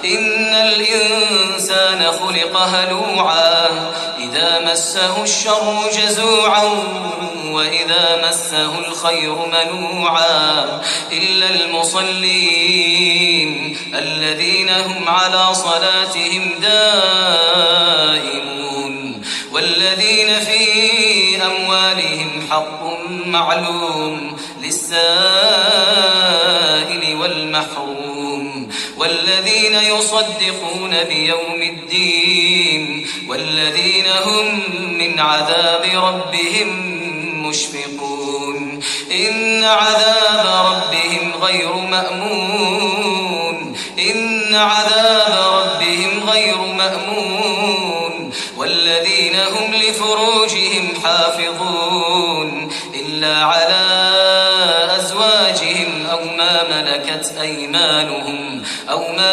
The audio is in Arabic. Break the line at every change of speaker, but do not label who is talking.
إن الإنسان خلق هلوعا إذا مسه الشر جزوعا وإذا مسه الخير منوعا إلا المصلين الذين هم على صلاتهم دائمون والذين في أموالهم حق معلوم للسائل والمحروم والذين يصدقون بيوم الدين والذين هم من عذاب ربهم مشفقون إن عذاب ربهم غير مأمون إن عذاب ربهم غير مأمون والذين هم لفروجهم حافظون إلا على أزواجهم أو ما ملكت أيمانهم أو ما